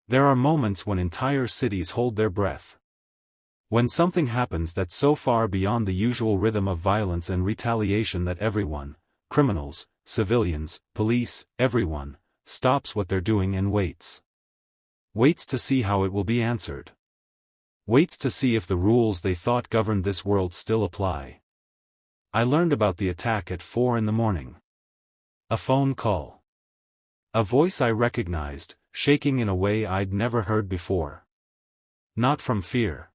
There are moments when entire cities hold their breath. When something happens that's so far beyond the usual rhythm of violence and retaliation that everyone, criminals, civilians, police, everyone, stops what they're doing and waits. Waits to see how it will be answered. Waits to see if the rules they thought governed this world still apply. I learned about the attack at 4 in the morning. A phone call. A voice I recognized, shaking in a way I'd never heard before. Not from fear.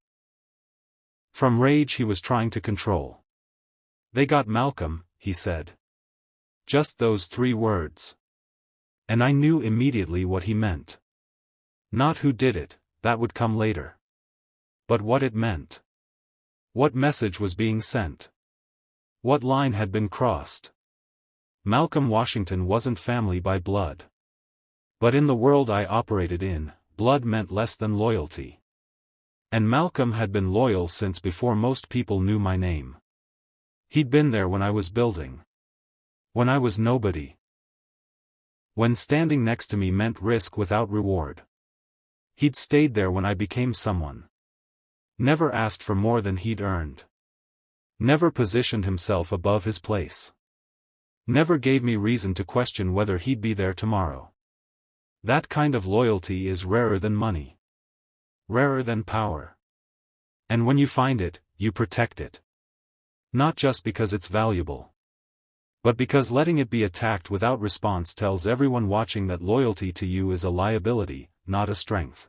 From rage he was trying to control. "They got Malcolm," he said. Just those 3 words. And I knew immediately what he meant. Not who did it, that would come later. But what it meant. What message was being sent. What line had been crossed. Malcolm Washington wasn't family by blood. But in the world I operated in, blood meant less than loyalty. And Malcolm had been loyal since before most people knew my name. He'd been there when I was building. When I was nobody. When standing next to me meant risk without reward. He'd stayed there when I became someone. Never asked for more than he'd earned. Never positioned himself above his place. Never gave me reason to question whether he'd be there tomorrow. That kind of loyalty is rarer than money. Rarer than power. And when you find it, you protect it. Not just because it's valuable. But because letting it be attacked without response tells everyone watching that loyalty to you is a liability, not a strength.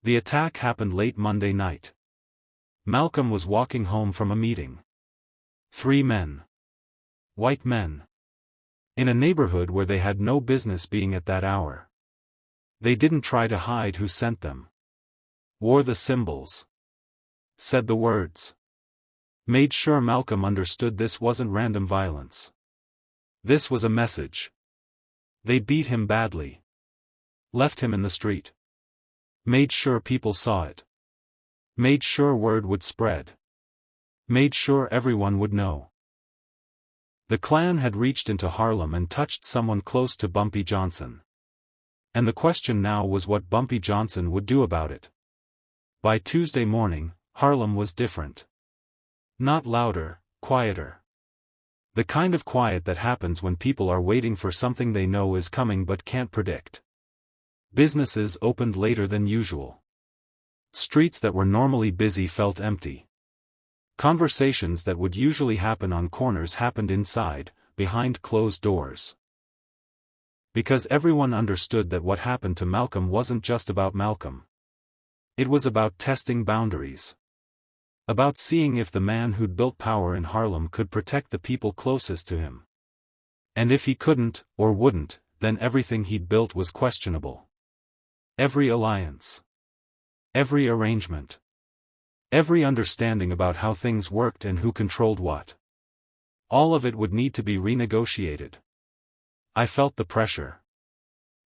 The attack happened late Monday night. Malcolm was walking home from a meeting. 3 men. White men. In a neighborhood where they had no business being at that hour. They didn't try to hide who sent them. Wore the symbols. Said the words. Made sure Malcolm understood this wasn't random violence. This was a message. They beat him badly. Left him in the street. Made sure people saw it. Made sure word would spread. Made sure everyone would know. The Klan had reached into Harlem and touched someone close to Bumpy Johnson. And the question now was what Bumpy Johnson would do about it. By Tuesday morning, Harlem was different. Not louder, quieter. The kind of quiet that happens when people are waiting for something they know is coming but can't predict. Businesses opened later than usual. Streets that were normally busy felt empty. Conversations that would usually happen on corners happened inside, behind closed doors. Because everyone understood that what happened to Malcolm wasn't just about Malcolm. It was about testing boundaries. About seeing if the man who'd built power in Harlem could protect the people closest to him. And if he couldn't, or wouldn't, then everything he'd built was questionable. Every alliance. Every arrangement. Every understanding about how things worked and who controlled what. All of it would need to be renegotiated. I felt the pressure.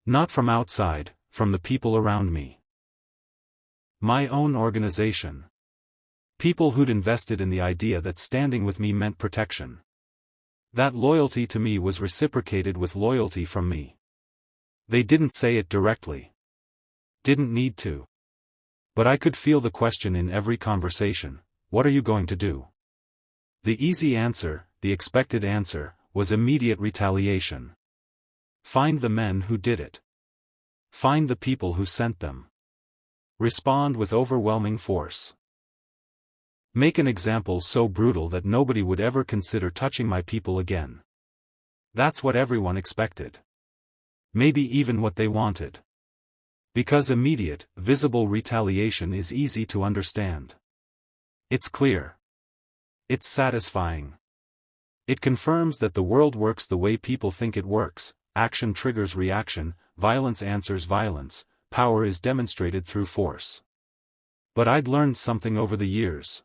Not from outside, from the people around me. My own organization. People who'd invested in the idea that standing with me meant protection. That loyalty to me was reciprocated with loyalty from me. They didn't say it directly. Didn't need to. But I could feel the question in every conversation, what are you going to do? The easy answer, the expected answer, was immediate retaliation. Find the men who did it. Find the people who sent them. Respond with overwhelming force. Make an example so brutal that nobody would ever consider touching my people again. That's what everyone expected. Maybe even what they wanted. Because immediate, visible retaliation is easy to understand. It's clear. It's satisfying. It confirms that the world works the way people think it works, action triggers reaction, violence answers violence, power is demonstrated through force. But I'd learned something over the years.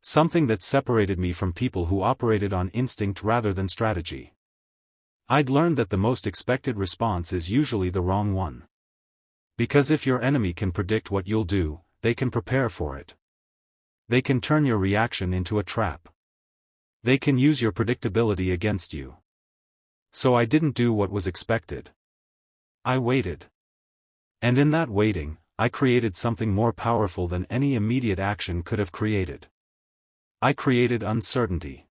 Something that separated me from people who operated on instinct rather than strategy. I'd learned that the most expected response is usually the wrong one. Because if your enemy can predict what you'll do, they can prepare for it. They can turn your reaction into a trap. They can use your predictability against you. So I didn't do what was expected. I waited. And in that waiting, I created something more powerful than any immediate action could have created. I created uncertainty.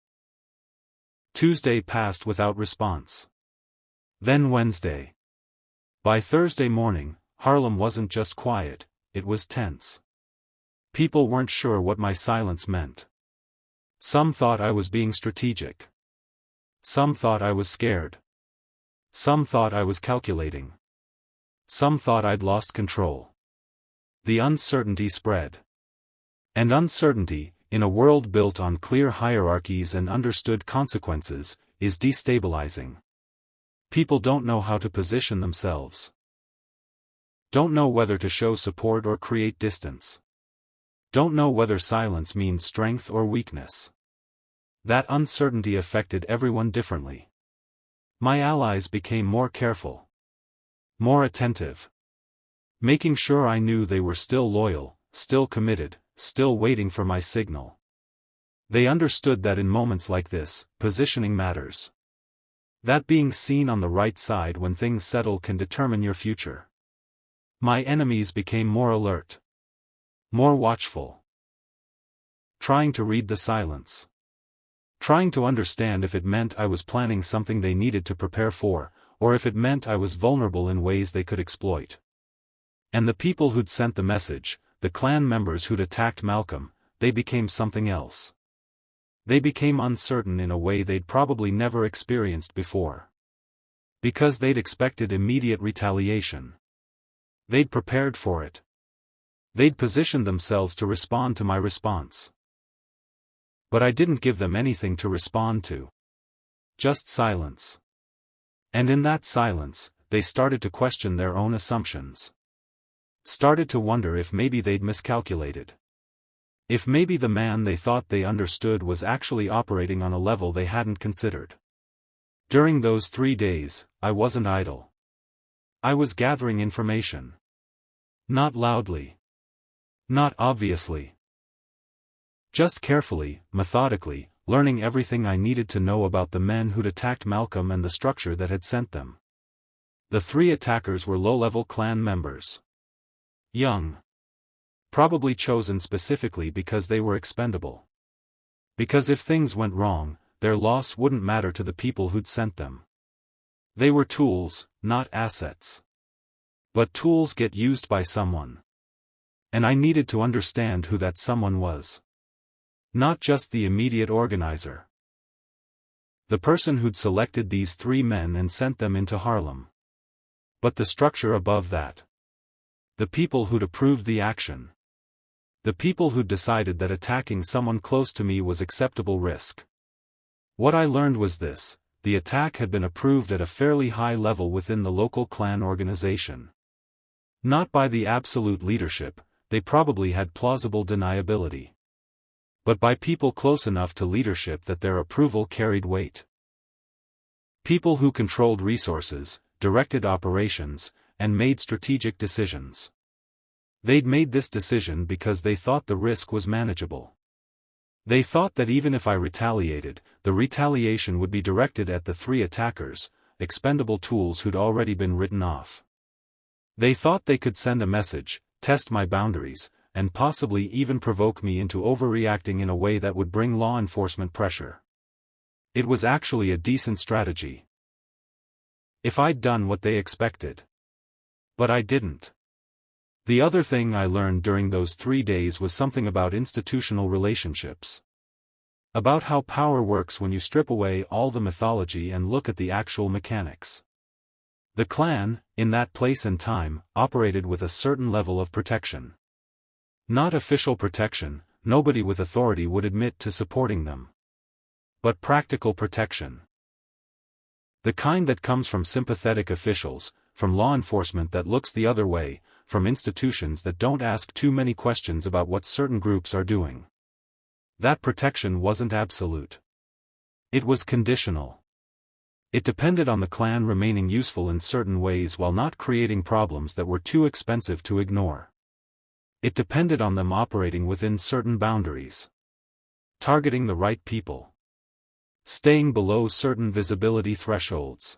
Tuesday passed without response. Then Wednesday. By Thursday morning, Harlem wasn't just quiet, it was tense. People weren't sure what my silence meant. Some thought I was being strategic. Some thought I was scared. Some thought I was calculating. Some thought I'd lost control. The uncertainty spread. And uncertainty, in a world built on clear hierarchies and understood consequences, is destabilizing. People don't know how to position themselves. Don't know whether to show support or create distance. Don't know whether silence means strength or weakness. That uncertainty affected everyone differently. My allies became more careful. More attentive. Making sure I knew they were still loyal, still committed, still waiting for my signal. They understood that in moments like this, positioning matters. That being seen on the right side when things settle can determine your future. My enemies became more alert. More watchful. Trying to read the silence. Trying to understand if it meant I was planning something they needed to prepare for, or if it meant I was vulnerable in ways they could exploit. And the people who'd sent the message, the Klan members who'd attacked Malcolm, they became something else. They became uncertain in a way they'd probably never experienced before. Because they'd expected immediate retaliation. They'd prepared for it. They'd positioned themselves to respond to my response. But I didn't give them anything to respond to. Just silence. And in that silence, they started to question their own assumptions. Started to wonder if maybe they'd miscalculated. If maybe the man they thought they understood was actually operating on a level they hadn't considered. During those 3 days, I wasn't idle. I was gathering information. Not loudly. Not obviously. Just carefully, methodically, learning everything I needed to know about the men who'd attacked Malcolm and the structure that had sent them. The 3 attackers were low-level Klan members. Young. Probably chosen specifically because they were expendable. Because if things went wrong, their loss wouldn't matter to the people who'd sent them. They were tools, not assets. But tools get used by someone. And I needed to understand who that someone was. Not just the immediate organizer. The person who'd selected these 3 men and sent them into Harlem. But the structure above that. The people who'd approved the action. The people who'd decided that attacking someone close to me was acceptable risk. What I learned was this: the attack had been approved at a fairly high level within the local Klan organization. Not by the absolute leadership, they probably had plausible deniability. But by people close enough to leadership that their approval carried weight. People who controlled resources, directed operations, and made strategic decisions. They'd made this decision because they thought the risk was manageable. They thought that even if I retaliated, the retaliation would be directed at the 3 attackers, expendable tools who'd already been written off. They thought they could send a message, test my boundaries, and possibly even provoke me into overreacting in a way that would bring law enforcement pressure. It was actually a decent strategy. If I'd done what they expected. But I didn't. The other thing I learned during those 3 days was something about institutional relationships. About how power works when you strip away all the mythology and look at the actual mechanics. The Klan, in that place and time, operated with a certain level of protection. Not official protection, nobody with authority would admit to supporting them. But practical protection. The kind that comes from sympathetic officials, from law enforcement that looks the other way, from institutions that don't ask too many questions about what certain groups are doing. That protection wasn't absolute. It was conditional. It depended on the Klan remaining useful in certain ways while not creating problems that were too expensive to ignore. It depended on them operating within certain boundaries. Targeting the right people. Staying below certain visibility thresholds.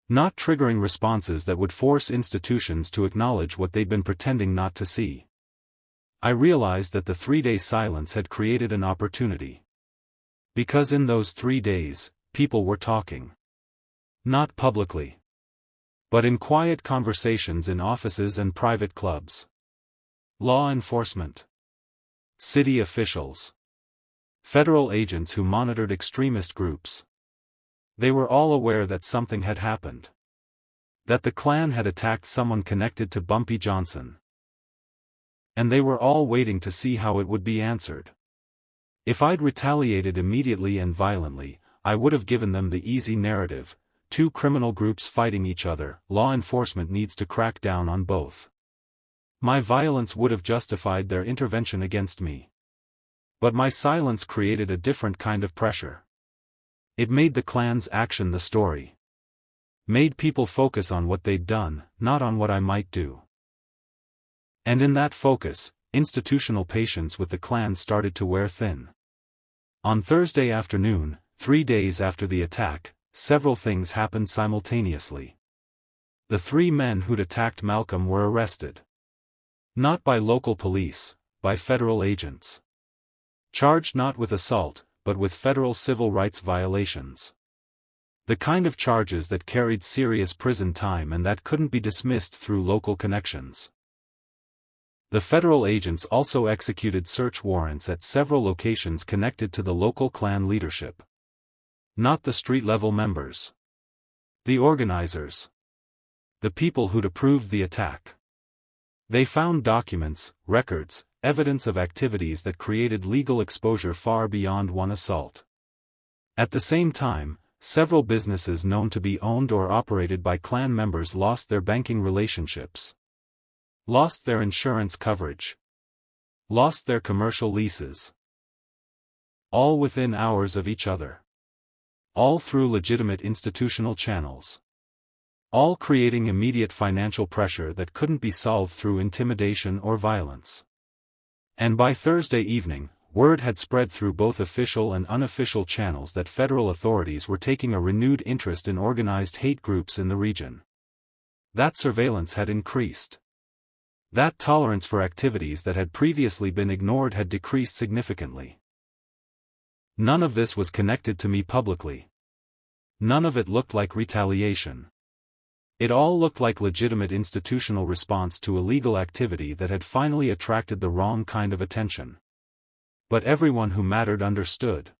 Not triggering responses that would force institutions to acknowledge what they'd been pretending not to see. I realized that the 3-day silence had created an opportunity. Because in those 3 days, people were talking. Not publicly. But in quiet conversations in offices and private clubs. Law enforcement. City officials. Federal agents who monitored extremist groups. They were all aware that something had happened. That the Klan had attacked someone connected to Bumpy Johnson. And they were all waiting to see how it would be answered. If I'd retaliated immediately and violently, I would have given them the easy narrative: 2 criminal groups fighting each other, law enforcement needs to crack down on both. My violence would have justified their intervention against me. But my silence created a different kind of pressure. It made the Klan's action the story. Made people focus on what they'd done, not on what I might do. And in that focus, institutional patience with the Klan started to wear thin. On Thursday afternoon, 3 days after the attack, several things happened simultaneously. The 3 men who'd attacked Malcolm were arrested. Not by local police, by federal agents. Charged not with assault, but with federal civil rights violations. The kind of charges that carried serious prison time and that couldn't be dismissed through local connections. The federal agents also executed search warrants at several locations connected to the local Klan leadership. Not the street-level members. The organizers. The people who'd approved the attack. They found documents, records, evidence of activities that created legal exposure far beyond one assault. At the same time, several businesses known to be owned or operated by Klan members lost their banking relationships. Lost their insurance coverage. Lost their commercial leases. All within hours of each other. All through legitimate institutional channels. All creating immediate financial pressure that couldn't be solved through intimidation or violence. And by Thursday evening, word had spread through both official and unofficial channels that federal authorities were taking a renewed interest in organized hate groups in the region. That surveillance had increased. That tolerance for activities that had previously been ignored had decreased significantly. None of this was connected to me publicly. None of it looked like retaliation. It all looked like legitimate institutional response to illegal activity that had finally attracted the wrong kind of attention. But everyone who mattered understood.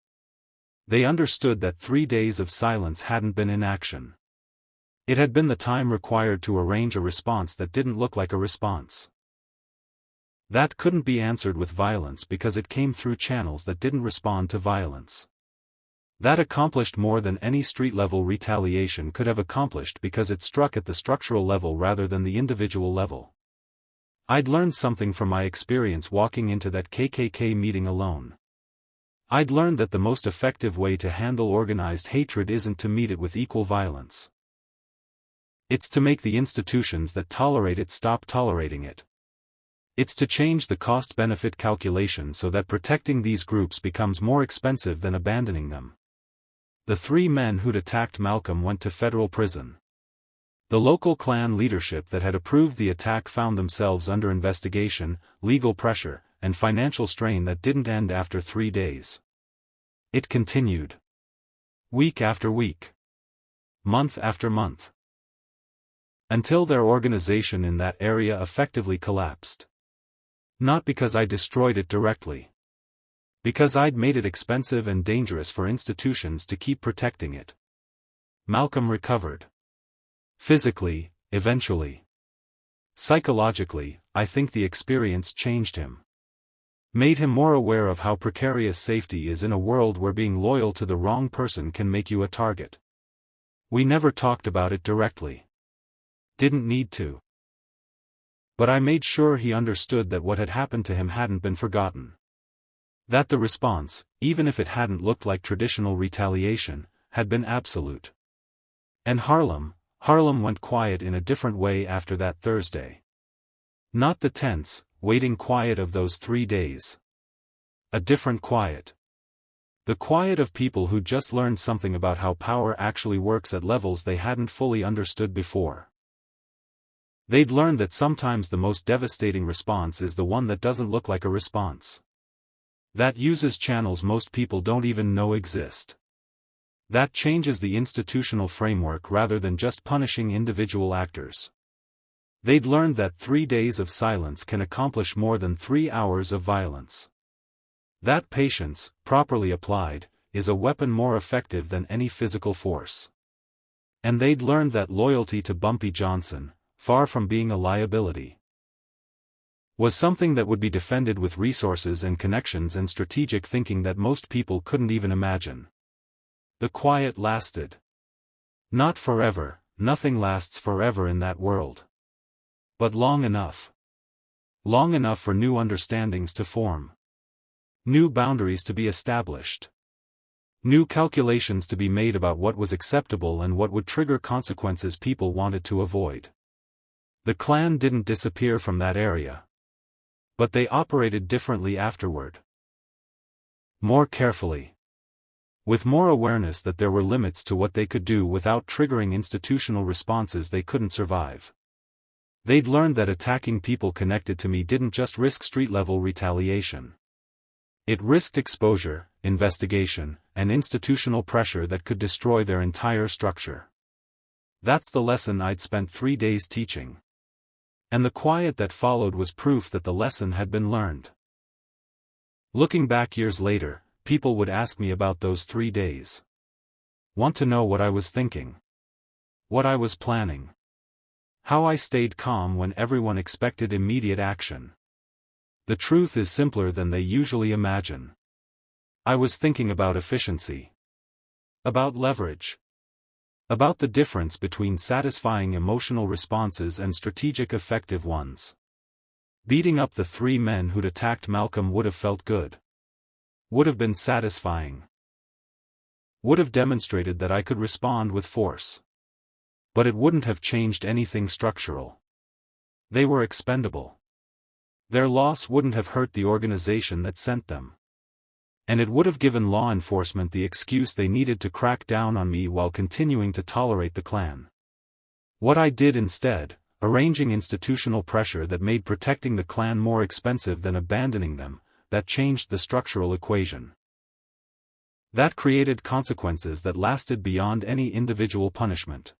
They understood that 3 days of silence hadn't been inaction. It had been the time required to arrange a response that didn't look like a response. That couldn't be answered with violence because it came through channels that didn't respond to violence. That accomplished more than any street-level retaliation could have accomplished because it struck at the structural level rather than the individual level. I'd learned something from my experience walking into that KKK meeting alone. I'd learned that the most effective way to handle organized hatred isn't to meet it with equal violence. It's to make the institutions that tolerate it stop tolerating it. It's to change the cost-benefit calculation so that protecting these groups becomes more expensive than abandoning them. The 3 men who'd attacked Malcolm went to federal prison. The local Klan leadership that had approved the attack found themselves under investigation, legal pressure, and financial strain that didn't end after 3 days. It continued. Week after week. Month after month. Until their organization in that area effectively collapsed. Not because I destroyed it directly. Because I'd made it expensive and dangerous for institutions to keep protecting it. Malcolm recovered. Physically, eventually. Psychologically, I think the experience changed him. Made him more aware of how precarious safety is in a world where being loyal to the wrong person can make you a target. We never talked about it directly. Didn't need to. But I made sure he understood that what had happened to him hadn't been forgotten. That the response, even if it hadn't looked like traditional retaliation, had been absolute. And Harlem went quiet in a different way after that Thursday. Not the tense, waiting quiet of those 3 days. A different quiet. The quiet of people who just learned something about how power actually works at levels they hadn't fully understood before. They'd learned that sometimes the most devastating response is the one that doesn't look like a response. That uses channels most people don't even know exist. That changes the institutional framework rather than just punishing individual actors. They'd learned that 3 days of silence can accomplish more than 3 hours of violence. That patience, properly applied, is a weapon more effective than any physical force. And they'd learned that loyalty to Bumpy Johnson, far from being a liability, was something that would be defended with resources and connections and strategic thinking that most people couldn't even imagine. The quiet lasted. Not forever, nothing lasts forever in that world. But long enough. Long enough for new understandings to form. New boundaries to be established. New calculations to be made about what was acceptable and what would trigger consequences people wanted to avoid. The Klan didn't disappear from that area. But they operated differently afterward. More carefully. With more awareness that there were limits to what they could do without triggering institutional responses they couldn't survive. They'd learned that attacking people connected to me didn't just risk street-level retaliation. It risked exposure, investigation, and institutional pressure that could destroy their entire structure. That's the lesson I'd spent 3 days teaching. And the quiet that followed was proof that the lesson had been learned. Looking back years later, people would ask me about those 3 days. Want to know what I was thinking. What I was planning. How I stayed calm when everyone expected immediate action. The truth is simpler than they usually imagine. I was thinking about efficiency. About leverage. About the difference between satisfying emotional responses and strategic effective ones. Beating up the 3 men who'd attacked Malcolm would have felt good. Would have been satisfying. Would have demonstrated that I could respond with force. But it wouldn't have changed anything structural. They were expendable. Their loss wouldn't have hurt the organization that sent them. And it would have given law enforcement the excuse they needed to crack down on me while continuing to tolerate the Klan. What I did instead, arranging institutional pressure that made protecting the Klan more expensive than abandoning them, that changed the structural equation. That created consequences that lasted beyond any individual punishment.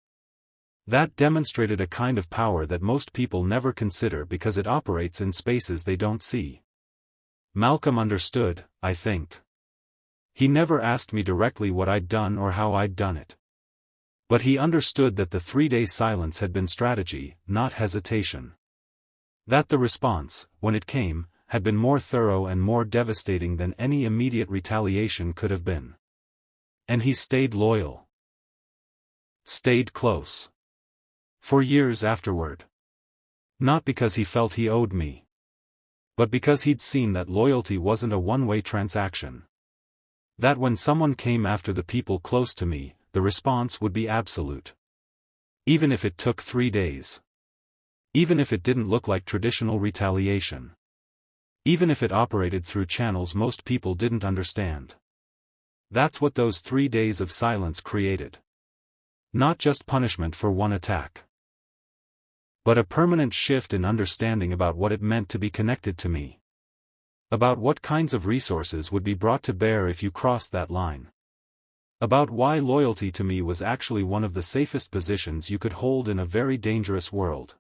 That demonstrated a kind of power that most people never consider because it operates in spaces they don't see. Malcolm understood, I think. He never asked me directly what I'd done or how I'd done it. But he understood that the 3-day silence had been strategy, not hesitation. That the response, when it came, had been more thorough and more devastating than any immediate retaliation could have been. And he stayed loyal. Stayed close. For years afterward. Not because he felt he owed me. But because he'd seen that loyalty wasn't a one-way transaction. That when someone came after the people close to me, the response would be absolute. Even if it took 3 days. Even if it didn't look like traditional retaliation. Even if it operated through channels most people didn't understand. That's what those 3 days of silence created. Not just punishment for one attack. But a permanent shift in understanding about what it meant to be connected to me. About what kinds of resources would be brought to bear if you crossed that line. About why loyalty to me was actually one of the safest positions you could hold in a very dangerous world.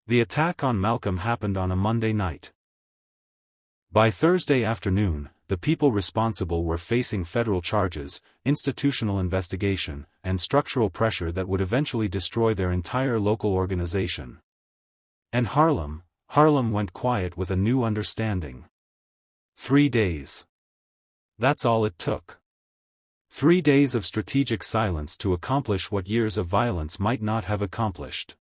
The attack on Malcolm happened on a Monday night. By Thursday afternoon, the people responsible were facing federal charges, institutional investigation, and structural pressure that would eventually destroy their entire local organization. And Harlem went quiet with a new understanding. 3 days. That's all it took. 3 days of strategic silence to accomplish what years of violence might not have accomplished.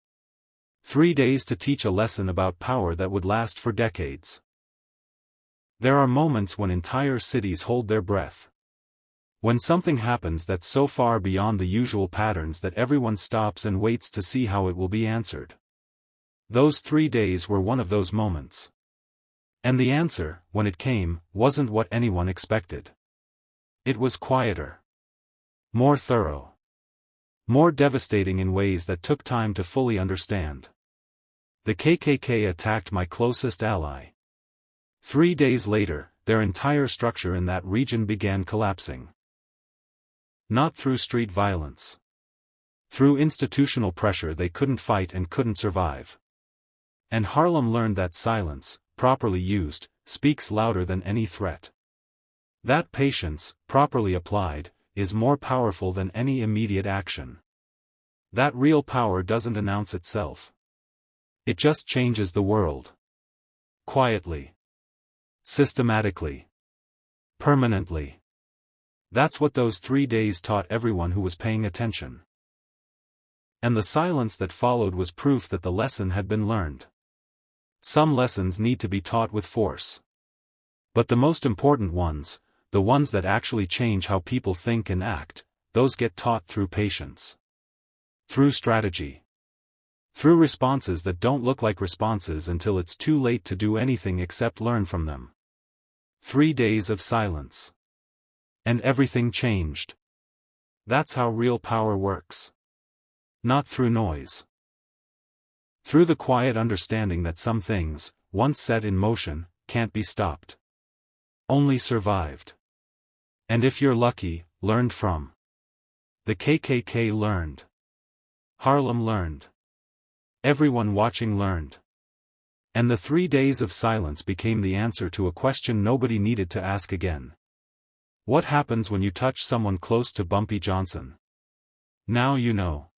3 days to teach a lesson about power that would last for decades. There are moments when entire cities hold their breath. When something happens that's so far beyond the usual patterns that everyone stops and waits to see how it will be answered. Those 3 days were one of those moments. And the answer, when it came, wasn't what anyone expected. It was quieter. More thorough. More devastating in ways that took time to fully understand. The KKK attacked my closest ally. 3 days later, their entire structure in that region began collapsing. Not through street violence. Through institutional pressure they couldn't fight and couldn't survive. And Harlem learned that silence, properly used, speaks louder than any threat. That patience, properly applied, is more powerful than any immediate action. That real power doesn't announce itself. It just changes the world. Quietly. Systematically. Permanently. That's what those 3 days taught everyone who was paying attention. And the silence that followed was proof that the lesson had been learned. Some lessons need to be taught with force. But the most important ones, the ones that actually change how people think and act, those get taught through patience. Through strategy. Through responses that don't look like responses until it's too late to do anything except learn from them. 3 days of silence. And everything changed. That's how real power works. Not through noise. Through the quiet understanding that some things, once set in motion, can't be stopped. Only survived. And if you're lucky, learned from. The KKK learned. Harlem learned. Everyone watching learned. And the 3 days of silence became the answer to a question nobody needed to ask again. What happens when you touch someone close to Bumpy Johnson? Now you know.